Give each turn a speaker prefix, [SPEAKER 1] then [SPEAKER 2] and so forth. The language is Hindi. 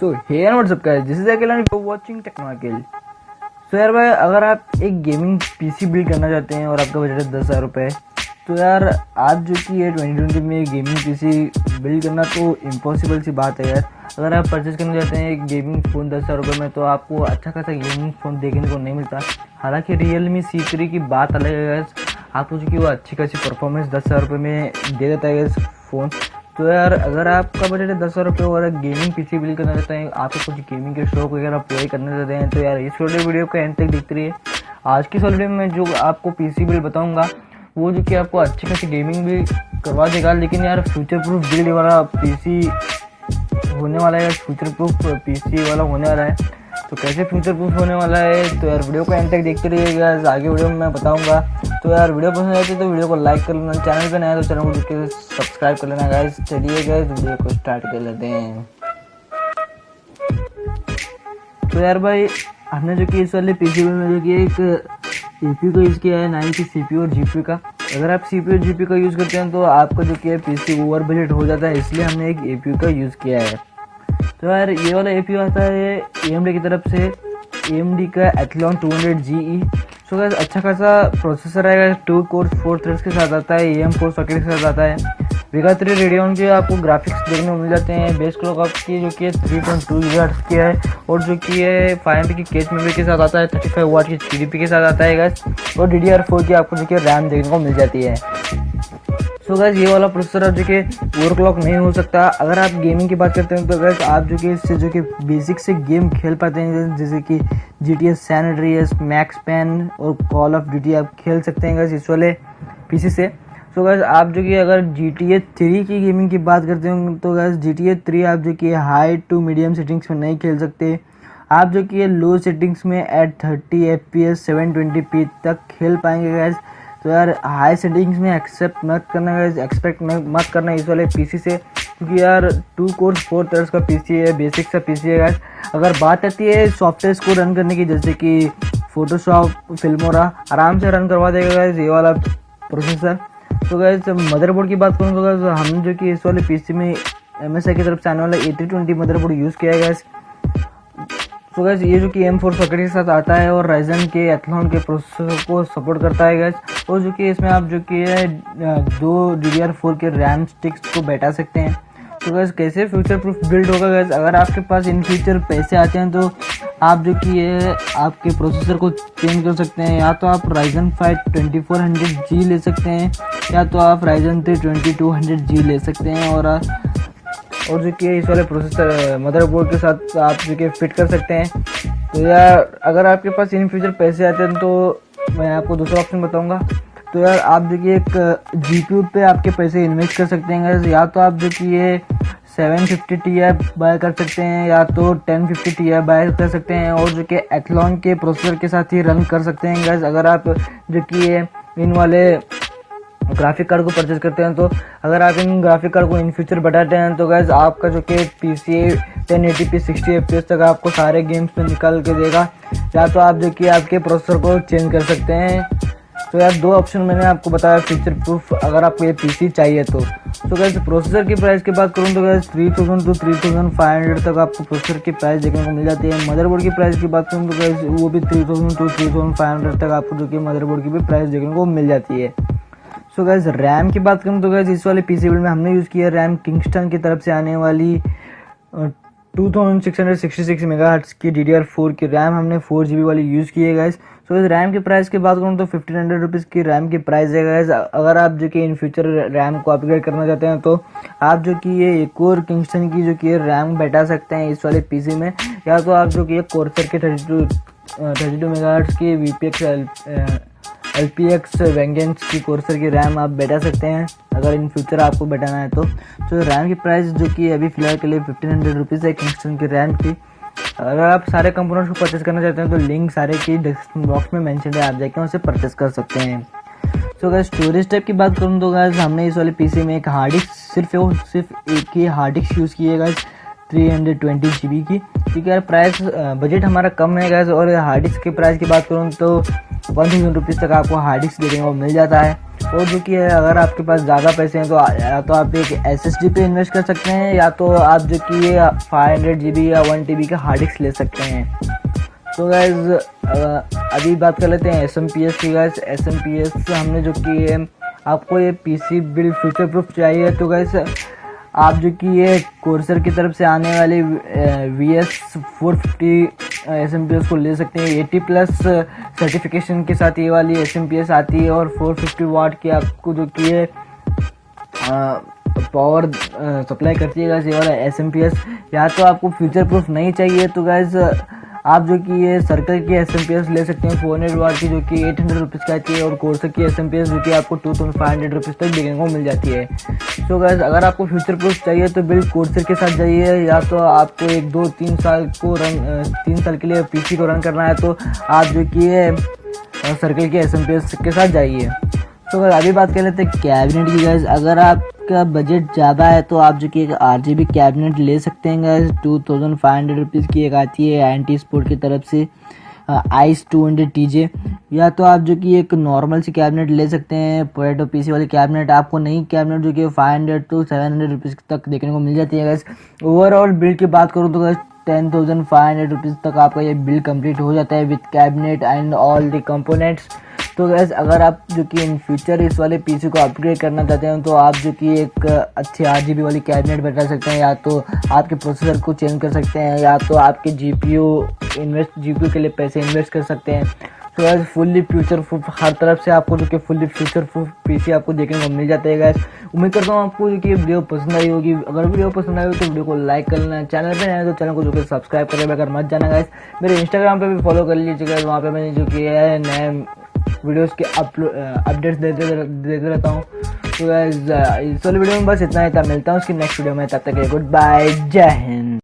[SPEAKER 1] So hey and what's up guys, this is Akil and you are watching Techno Akil. So यार भाई, अगर आप एक गेमिंग पीसी बिल्ड करना चाहते हैं और आपका बजट है 10,000 रुपये, तो यार आज जो कि ये 2020 में गेमिंग पीसी बिल्ड करना तो इम्पॉसिबल सी बात है यार। अगर आप परचेज करना चाहते हैं एक गेमिंग फ़ोन 10,000 रुपये में, तो आपको अच्छा खासा गेमिंग फ़ोन देखने को नहीं मिलता। हालांकि Realme C3 की बात अलग है गाइस, आपको जो कि वो अच्छी खासी परफॉर्मेंस 10,000 रुपये में दे देता है गाइस फ़ोन। तो यार अगर आपका बजट है 10,000 रुपये और गेमिंग पीसी बिल्ड करना चाहते हैं, आपको कुछ गेमिंग के शौक वगैरह पूरे करना चाहते हैं, तो यार इस वीडियो को एंड तक देखते रहिए। आज की वीडियो में जो आपको पीसी बिल्ड बताऊंगा वो जो कि आपको अच्छी खासी गेमिंग भी करवा देगा, लेकिन यार फ्यूचर प्रूफ बिल्ड वाला पीसी होने वाला है, फ्यूचर प्रूफ पीसी वाला होने वाला है। तो कैसे फ्यूचर प्रूफ होने वाला है, तो यार वीडियो को एंड तक देखते रहिएगा, आगे वीडियो में मैं बताऊंगा। तो यार वीडियो पसंद आती है तो वीडियो को लाइक कर लेना, चैनल पे नया है तो चैनल को सब्सक्राइब कर लेना गाइस। चलिए गाइस वीडियो को स्टार्ट कर लेते हैं। तो यार भाई, हमने जो कि इस वाले पीसी में जो कि एक CPU का यूज़ किया है, ना कि CPU और GPU का। अगर आप CPU और GPU का यूज़ करते हैं तो आपका जो कि पीसी ओवर बजट हो जाता है, इसलिए हमने एक APU का यूज़ किया है। तो यार ये वाला APU आता है AMD की तरफ से, AMD का Athlon 200GE। सो गाइस अच्छा खासा प्रोसेसर आएगा, 2 कोर 4 थ्रेड्स के साथ आता है, AM4 सॉकेट के साथ आता है। Vega 3 रेडियन के आपको ग्राफिक्स देखने को मिल जाते हैं। बेस क्लॉक आपकी जो कि 3.2 GHz की है, और जो कि ये 5 MB की कैश मेमोरी के साथ आता है, 35 वाट की GDP के साथ आता है गाइस, और DDR4 की आपको जो कि रैम देखने को मिल जाती है। सो गाइस ये वाला प्रोसेसर अब जो कि ओवरक्लॉक नहीं हो सकता। अगर आप गेमिंग की बात करते हैं तो गाइस आप जो कि इससे जो कि बेसिक से गेम खेल पाते हैं, जैसे कि GTA San Andreas, Max Payne और Call of Duty आप खेल सकते हैं गाइस इस वाले पीसी से। सो गाइस आप जो कि अगर GTA 3 की गेमिंग की बात करते हैं तो गाइस GTA 3 आप जो कि हाई टू मीडियम सेटिंग्स में नहीं खेल सकते। आप जो कि लो सेटिंग्स में एट 30 FPS 720p तक खेल पाएंगे गाइस। तो यार हाई सेटिंग्स में एक्सेप्ट मत करना गाइस, एक्सपेक्ट मत करना इस वाले पीसी से, क्योंकि यार 2 कोर 4 थ्रेड्स का पीसी है, बेसिक सा पीसी है गाइस। अगर बात आती है सॉफ्टवेयर को रन करने की, जैसे कि फोटोशॉप, फिल्मोरा, आराम से रन करवा देगा गाइस ये वाला प्रोसेसर। तो गाइस मदरबोर्ड की बात करूँ तो गाइस हमने जो कि इस वाले पीसी में MSI की तरफ से आने वाला A320 मदरबोर्ड यूज़ किया है गाइस। तो गाइस ये जो कि M4 सॉकेट के साथ आता है और Ryzen के Athlon के प्रोसेसर को सपोर्ट करता है गाइस, और जो कि इसमें आप जो कि 2 DDR4 के रैम स्टिक्स को बैठा सकते हैं। तो गाइस कैसे फ्यूचर प्रूफ बिल्ड होगा गाइस, अगर आपके पास इन फ्यूचर पैसे आते हैं तो आप जो कि ये आपके प्रोसेसर को चेंज कर सकते हैं। या तो आप Ryzen 5 2400G ले सकते हैं, या तो आप Ryzen 3 2200G ले सकते हैं, और जो कि इस वाले प्रोसेसर मदरबोर्ड के साथ आप जो कि फिट कर सकते हैं। तो यार अगर आपके पास इन फ्यूचर पैसे आते हैं तो मैं आपको दूसरा ऑप्शन बताऊंगा। तो यार आप जो कि एक GPU पे आपके पैसे इन्वेस्ट कर सकते हैं, या तो आप जो कि ये 750 Ti बाय कर सकते हैं, या तो 1050 Ti बाय कर सकते हैं, और जो कि Athlon के प्रोसेसर के साथ ही रन कर सकते हैं गाइस। अगर आप जो कि ये इन वाले ग्राफिक कार्ड को परचेज करते हैं, तो अगर आप इन ग्राफिक कार्ड को इन फ्यूचर बढ़ाते हैं तो गाइस आपका जो कि पीसी 1080p 60 FPS तक आपको सारे गेम्स में निकाल के देगा। या तो आप जो कि आपके प्रोसेसर को चेंज कर सकते हैं। तो यार 2 ऑप्शन मैंने आपको बताया फ्यूचर प्रूफ अगर आपको ये पीसी चाहिए तो। गाइस प्रोसेसर की प्राइस की बात करूँ तो गाइस 3000 to 3500 तक आपको प्रोसेसर की प्राइस देखने को मिल जाती है। मदरबोर्ड की प्राइस की बात करूँ तो गाइस वो भी 3000 to 3500 तक आपको जो कि मदरबोर्ड की भी प्राइस देखने को मिल जाती है। सो गाइस रैम की बात करूँ तो गाइस इस वाले पीसी बिल्ड में हमने यूज़ किया रैम किंगस्टन की तरफ से आने वाली 2666 मेगाहर्ट्ज़ की DDR4 की रैम हमने 4GB वाली यूज़ की है गाइस। सो इस रैम की प्राइस की बात करूँ तो 1500 रुपीज़ की रैम की प्राइस है गाइस। अगर आप जो कि इन फ्यूचर रैम को अपग्रेड करना चाहते हैं तो आप जो कि ये एक और किंगस्टन की जो कि रैम बैठा सकते हैं इस वाले पीसी में, या तो आप जो कि कोर्सर के 32 मेगाहर्ट्ज़ की VPX LPX वेंगेंस की कोर्सर की रैम आप बैठा सकते हैं अगर इन फ्यूचर आपको बैठाना है तो। रैम की प्राइस जो कि अभी फिलहाल के लिए 1500 रुपीज़ है किंगस्टन की रैम की। अगर आप सारे कंपोनेंट्स को परचेस करना चाहते हैं तो लिंक सारे की डिस्क्रिप्शन बॉक्स में मेंशन है, आप जाके उसे परचेस कर सकते हैं। सो गाइस स्टोरेज टाइप की बात करूँ तो गाइस हमने इस वाले पीसी में एक हार्ड डिस्क सिर्फ एक ही हार्ड डिस्क यूज़ की है गाइस 320 GB की, क्योंकि यार प्राइस बजट हमारा कम है गाइस। और हार्ड डिस्क की प्राइस की बात करूँ तो ₹1000 तक आपको हार्ड डिस्क देखने को मिल जाता है। और जो कि है अगर आपके पास ज़्यादा पैसे हैं तो या तो आप एक SSD पे इन्वेस्ट कर सकते हैं, या तो आप जो कि ये 500 GB या 1 TB का हार्ड डिस्क ले सकते हैं। तो गाइज अभी बात कर लेते हैं SMPS की। गाइज SMPS हमने जो कि आपको ये PC बिल्ड फ्यूचर प्रूफ चाहिए तो गाइज आप जो कि ये कोर्सर की तरफ से आने वाली VS450 SMPS को ले सकते हैं। 80+ सर्टिफिकेशन के साथ ये वाली SMPS आती है और 450 वाट की आपको जो कि ये पावर सप्लाई करती है गाइस ये वाला SMPS। या तो आपको फ्यूचर प्रूफ नहीं चाहिए तो गाइस आप जो कि ये सर्कल की SMPS ले सकते हैं 400 वाट की, जो कि 800 रुपीज़ की आती है, और कोर्सर की SMPS जो कि आपको 2500 रुपीज़ तक देखने को मिल जाती है। तो गाइस अगर आपको फ्यूचर प्रूफ चाहिए तो बिल्कुल कोर्सर के साथ जाइए, या तो आपको 1 2 3 साल को 3 साल के लिए PC को रन करना है तो आप जो कि ये सर्कल की SMPS के साथ जाइए। तो अगर अभी बात कर लेते हैं कैबिनेट की। गाइस अगर आपका बजट ज़्यादा है तो आप जो कि एक RGB कैबिनेट ले सकते हैं गाइस। 2500 रुपीज़ की एक आती है एंटी स्पोर्ट की तरफ से आइस 200 TJ। या तो आप जो कि एक नॉर्मल सी कैबिनेट ले सकते हैं, पोटैटो PC वाली कैबिनेट। आपको नई कैबिनेट जो कि 500 to 700 रुपीज़ तक देखने को मिल जाती है गाइस। ओवरऑल बिल्ड की बात करूँ तो गाइस 10,500 रुपीज़ तक आपका ये बिल्ड कंप्लीट हो जाता है with cabinet and all the components. तो गैस अगर आप जो कि इन फ्यूचर इस वाले PC को अपग्रेड करना चाहते हैं तो आप जो कि एक अच्छी RGB वाली कैबिनेट बैठा सकते हैं, या तो आपके प्रोसेसर को चेंज कर सकते हैं, या तो आपके GPU के लिए पैसे इन्वेस्ट कर सकते हैं। तो गैस फुल्ली फ्यूचर प्रूफ हर तरफ से आपको जो कि फुल्ली फ्यूचर प्रूफ PC आपको देखने को मिल जाता है गैस। उम्मीद करता हूँ आपको जो कि वीडियो पसंद आई होगी। अगर वीडियो पसंद आई हो तो वीडियो को लाइक कर लेना, चैनल पे नए तो चैनल को जो कि सब्सक्राइब करने बगैर मत जाना गैस। मेरे इंस्टाग्राम पे भी फॉलो कर लीजिएगा, वहाँ पे मैंने जो कि है नए वीडियोस के अपडेट्स देते रहता हूँ। तो गाइस इस वाले वीडियो में बस इतना ही था। मिलता हूँ उसकी नेक्स्ट वीडियो में, तब तक गुड बाय, जय हिंद।